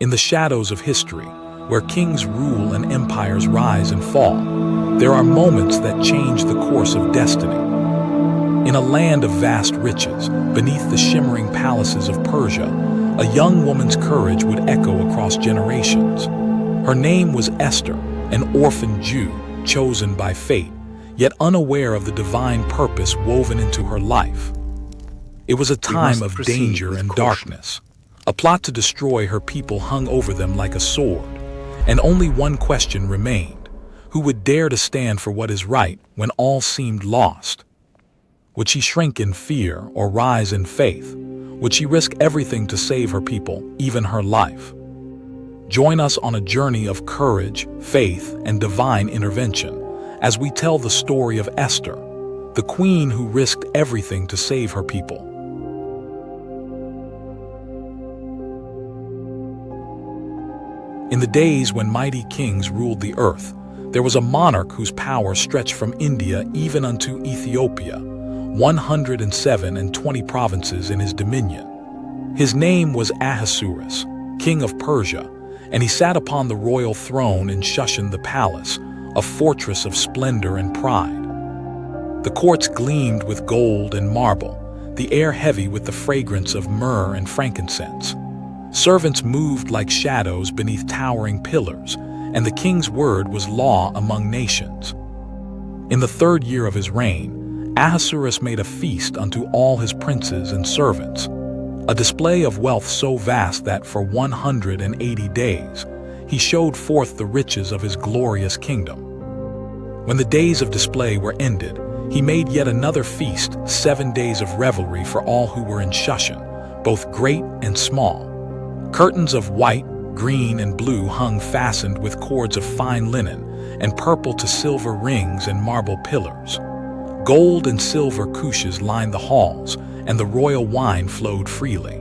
In the shadows of history, where kings rule and empires rise and fall, there are moments that change the course of destiny. In a land of vast riches, beneath the shimmering palaces of Persia, a young woman's courage would echo across generations. Her name was Esther, an orphan Jew chosen by fate, yet unaware of the divine purpose woven into her life. It was a time of danger and darkness. A plot to destroy her people hung over them like a sword, and only one question remained: who would dare to stand for what is right when all seemed lost? Would she shrink in fear or rise in faith? Would she risk everything to save her people, even her life? Join us on a journey of courage, faith, and divine intervention as we tell the story of Esther, the queen who risked everything to save her people. In the days when mighty kings ruled the earth, there was a monarch whose power stretched from India even unto Ethiopia, 120 provinces in his dominion. His name was Ahasuerus, king of Persia, and he sat upon the royal throne in Shushan the palace, a fortress of splendor and pride. The courts gleamed with gold and marble, the air heavy with the fragrance of myrrh and frankincense. Servants moved like shadows beneath towering pillars, and the king's word was law among nations. In the 3rd year of his reign, Ahasuerus made a feast unto all his princes and servants, a display of wealth so vast that for 180 days he showed forth the riches of his glorious kingdom. When the days of display were ended, he made yet another feast, 7 days of revelry for all who were in Shushan, both great and small. Curtains of white, green, and blue hung fastened with cords of fine linen, and purple to silver rings and marble pillars. Gold and silver couches lined the halls, and the royal wine flowed freely.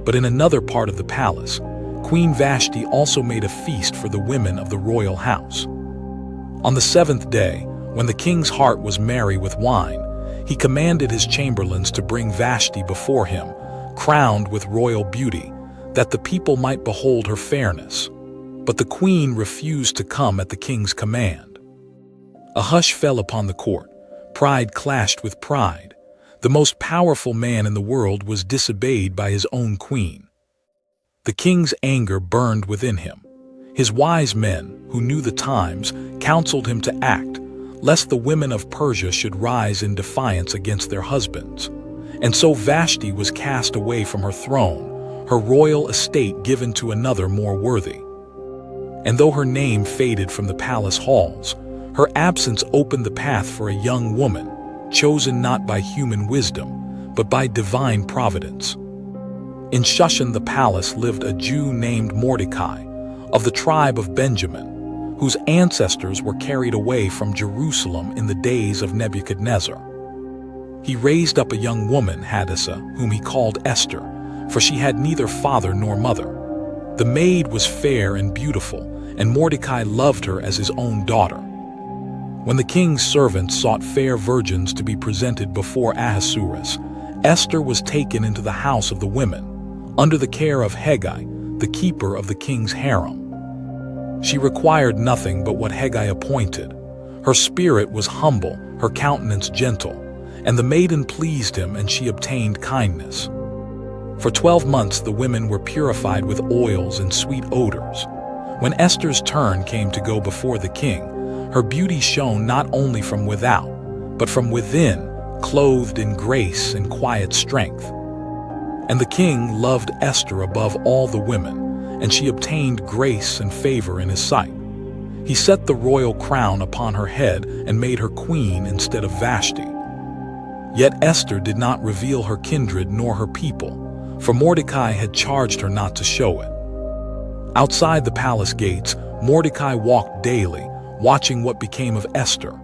But in another part of the palace, Queen Vashti also made a feast for the women of the royal house. On the 7th day, when the king's heart was merry with wine, he commanded his chamberlains to bring Vashti before him, crowned with royal beauty, that the people might behold her fairness. But the queen refused to come at the king's command. A hush fell upon the court. Pride clashed with pride. The most powerful man in the world was disobeyed by his own queen. The king's anger burned within him. His wise men, who knew the times, counseled him to act, lest the women of Persia should rise in defiance against their husbands. And so Vashti was cast away from her throne, her royal estate given to another more worthy. And though her name faded from the palace halls, her absence opened the path for a young woman, chosen not by human wisdom, but by divine providence. In Shushan the palace lived a Jew named Mordecai, of the tribe of Benjamin, whose ancestors were carried away from Jerusalem in the days of Nebuchadnezzar. He raised up a young woman, Hadassah, whom he called Esther, for she had neither father nor mother. The maid was fair and beautiful, and Mordecai loved her as his own daughter. When the king's servants sought fair virgins to be presented before Ahasuerus, Esther was taken into the house of the women, under the care of Hegai, the keeper of the king's harem. She required nothing but what Hegai appointed. Her spirit was humble, her countenance gentle, and the maiden pleased him, and she obtained kindness. For 12 months the women were purified with oils and sweet odors. When Esther's turn came to go before the king, her beauty shone not only from without, but from within, clothed in grace and quiet strength. And the king loved Esther above all the women, and she obtained grace and favor in his sight. He set the royal crown upon her head and made her queen instead of Vashti. Yet Esther did not reveal her kindred nor her people, for Mordecai had charged her not to show it. Outside the palace gates, Mordecai walked daily, watching what became of Esther.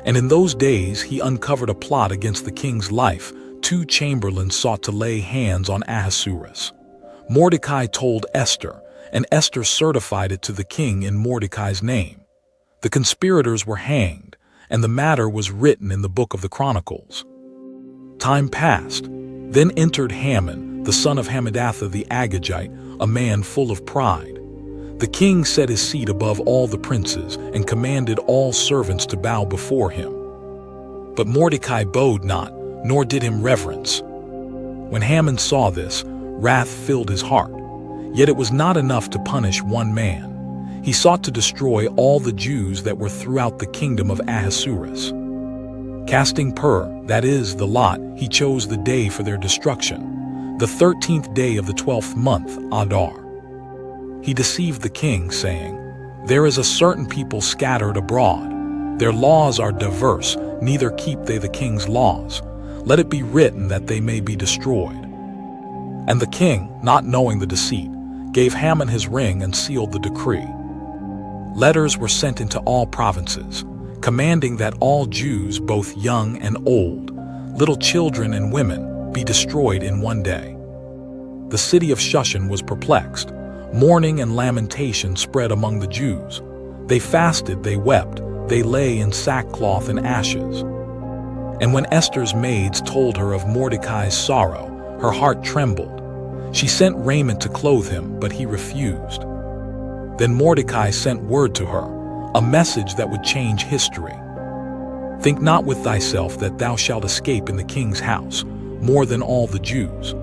And in those days he uncovered a plot against the king's life. 2 chamberlains sought to lay hands on Ahasuerus. Mordecai told Esther, and Esther certified it to the king in Mordecai's name. The conspirators were hanged, and the matter was written in the Book of the Chronicles. Time passed. Then entered Haman, the son of Hammedatha the Agagite, a man full of pride. The king set his seat above all the princes and commanded all servants to bow before him. But Mordecai bowed not, nor did him reverence. When Haman saw this, wrath filled his heart. Yet it was not enough to punish one man. He sought to destroy all the Jews that were throughout the kingdom of Ahasuerus. Casting pur, that is, the lot, he chose the day for their destruction, the 13th day of the 12th month, Adar. He deceived the king, saying, "There is a certain people scattered abroad. Their laws are diverse, neither keep they the king's laws. Let it be written that they may be destroyed." And the king, not knowing the deceit, gave Haman his ring and sealed the decree. Letters were sent into all provinces, commanding that all Jews, both young and old, little children and women, be destroyed in one day. The city of Shushan was perplexed. Mourning and lamentation spread among the Jews. They fasted, they wept, they lay in sackcloth and ashes. And when Esther's maids told her of Mordecai's sorrow, her heart trembled. She sent raiment to clothe him, but he refused. Then Mordecai sent word to her, a message that would change history. "Think not with thyself that thou shalt escape in the king's house, more than all the Jews.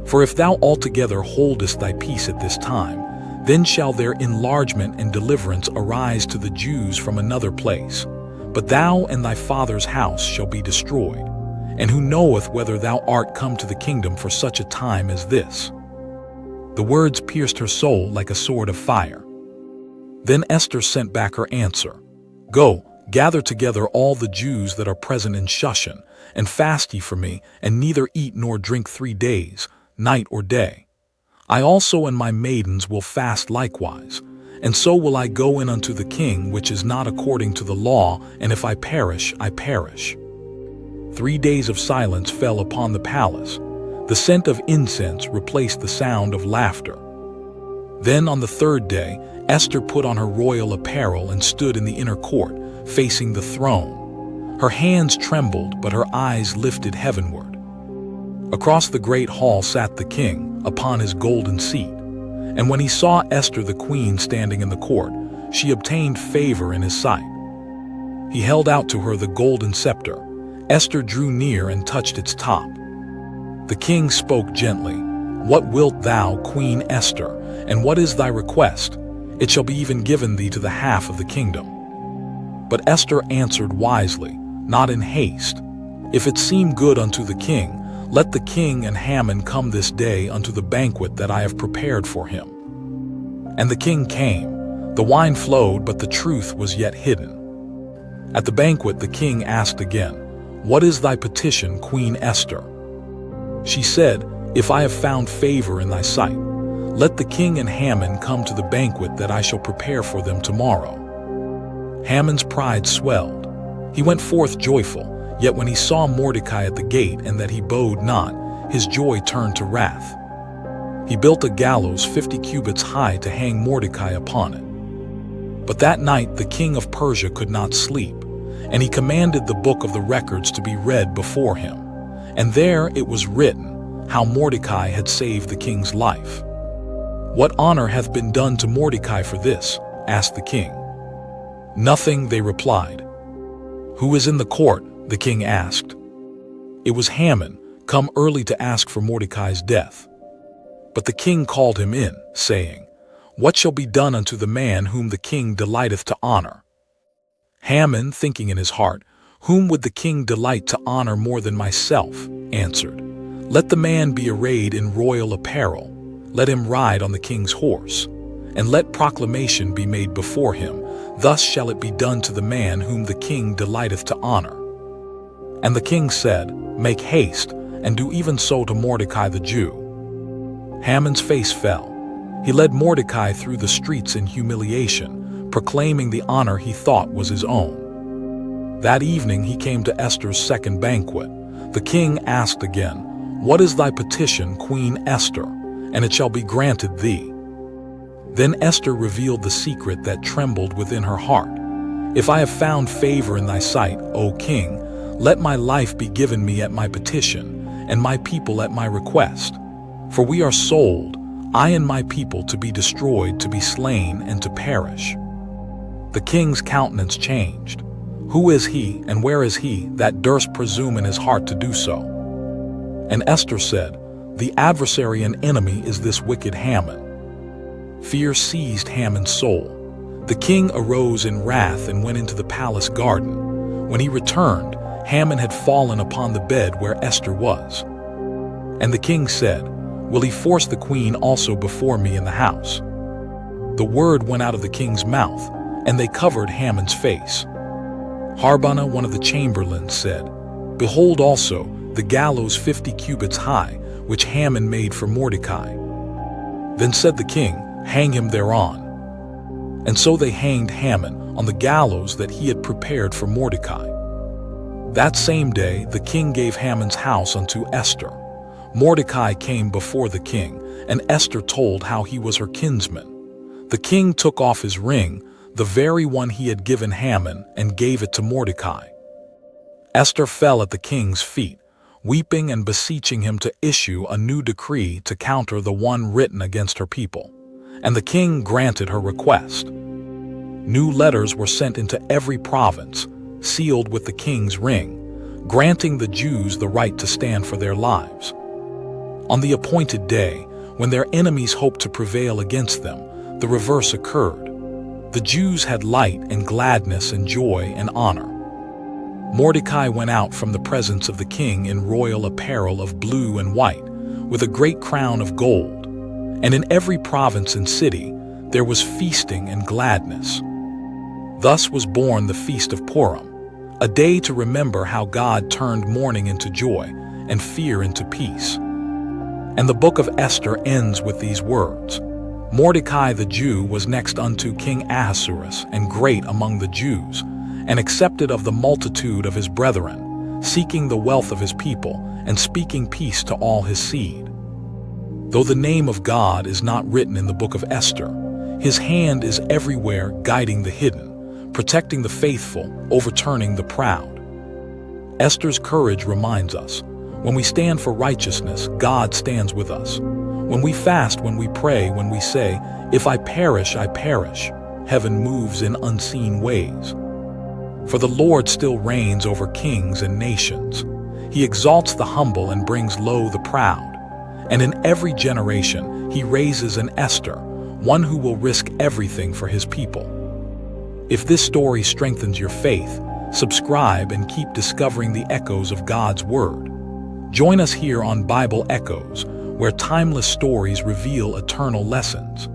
For if thou altogether holdest thy peace at this time, then shall their enlargement and deliverance arise to the Jews from another place. But thou and thy father's house shall be destroyed. And who knoweth whether thou art come to the kingdom for such a time as this?" The words pierced her soul like a sword of fire. Then Esther sent back her answer, "Go, gather together all the Jews that are present in Shushan, and fast ye for me, and neither eat nor drink 3 days, night or day. I also and my maidens will fast likewise, and so will I go in unto the king, which is not according to the law, and if I perish, I perish." 3 days of silence fell upon the palace. The scent of incense replaced the sound of laughter. Then on the 3rd day, Esther put on her royal apparel and stood in the inner court, facing the throne. Her hands trembled, but her eyes lifted heavenward. Across the great hall sat the king, upon his golden seat. And when he saw Esther the queen standing in the court, she obtained favor in his sight. He held out to her the golden scepter. Esther drew near and touched its top. The king spoke gently, "What wilt thou, Queen Esther, and what is thy request? It shall be even given thee to the half of the kingdom." But Esther answered wisely, not in haste, "If it seem good unto the king, let the king and Haman come this day unto the banquet that I have prepared for him." And the king came. The wine flowed, but the truth was yet hidden. At the banquet the king asked again, "What is thy petition, Queen Esther?" She said, "If I have found favor in thy sight, let the king and Haman come to the banquet that I shall prepare for them tomorrow." Haman's pride swelled. He went forth joyful, yet when he saw Mordecai at the gate and that he bowed not, his joy turned to wrath. He built a gallows 50 cubits high to hang Mordecai upon it. But that night the king of Persia could not sleep, and he commanded the book of the records to be read before him. And there it was written, how Mordecai had saved the king's life. "What honor hath been done to Mordecai for this?" asked the king. "Nothing," they replied. "Who is in the court?" the king asked. It was Haman, come early to ask for Mordecai's death. But the king called him in, saying, "What shall be done unto the man whom the king delighteth to honor?" Haman, thinking in his heart, "Whom would the king delight to honor more than myself?" answered, "Let the man be arrayed in royal apparel. Let him ride on the king's horse. And let proclamation be made before him, thus shall it be done to the man whom the king delighteth to honor." And the king said, "Make haste, and do even so to Mordecai the Jew." Haman's face fell. He led Mordecai through the streets in humiliation, proclaiming the honor he thought was his own. That evening he came to Esther's second banquet. The king asked again, "What is thy petition, Queen Esther? And it shall be granted thee." Then Esther revealed the secret that trembled within her heart. "If I have found favor in thy sight, O king, let my life be given me at my petition, and my people at my request. For we are sold, I and my people, to be destroyed, to be slain, and to perish." The king's countenance changed. "Who is he, and where is he, that durst presume in his heart to do so?" And Esther said, "The adversary and enemy is this wicked Haman." Fear seized Haman's soul. The king arose in wrath and went into the palace garden. When he returned, Haman had fallen upon the bed where Esther was. And the king said, "Will he force the queen also before me in the house?" The word went out of the king's mouth, and they covered Haman's face. Harbona, one of the chamberlains, said, "Behold also the gallows 50 cubits high, which Haman made for Mordecai." Then said the king, "Hang him thereon." And so they hanged Haman on the gallows that he had prepared for Mordecai. That same day the king gave Haman's house unto Esther. Mordecai came before the king, and Esther told how he was her kinsman. The king took off his ring, the very one he had given Haman, and gave it to Mordecai. Esther fell at the king's feet, weeping and beseeching him to issue a new decree to counter the one written against her people. And the king granted her request. New letters were sent into every province, sealed with the king's ring, granting the Jews the right to stand for their lives. On the appointed day, when their enemies hoped to prevail against them, the reverse occurred. The Jews had light and gladness and joy and honor. Mordecai went out from the presence of the king in royal apparel of blue and white, with a great crown of gold. And in every province and city there was feasting and gladness. Thus was born the Feast of Purim, a day to remember how God turned mourning into joy and fear into peace. And the book of Esther ends with these words: "Mordecai the Jew was next unto King Ahasuerus, and great among the Jews, and accepted of the multitude of his brethren, seeking the wealth of his people, and speaking peace to all his seed." Though the name of God is not written in the book of Esther, his hand is everywhere guiding the hidden, protecting the faithful, overturning the proud. Esther's courage reminds us, when we stand for righteousness, God stands with us. When we fast, when we pray, when we say, "If I perish, I perish," heaven moves in unseen ways. For the Lord still reigns over kings and nations. He exalts the humble and brings low the proud. And in every generation, he raises an Esther, one who will risk everything for his people. If this story strengthens your faith, subscribe and keep discovering the echoes of God's Word. Join us here on Bible Echoes, where timeless stories reveal eternal lessons.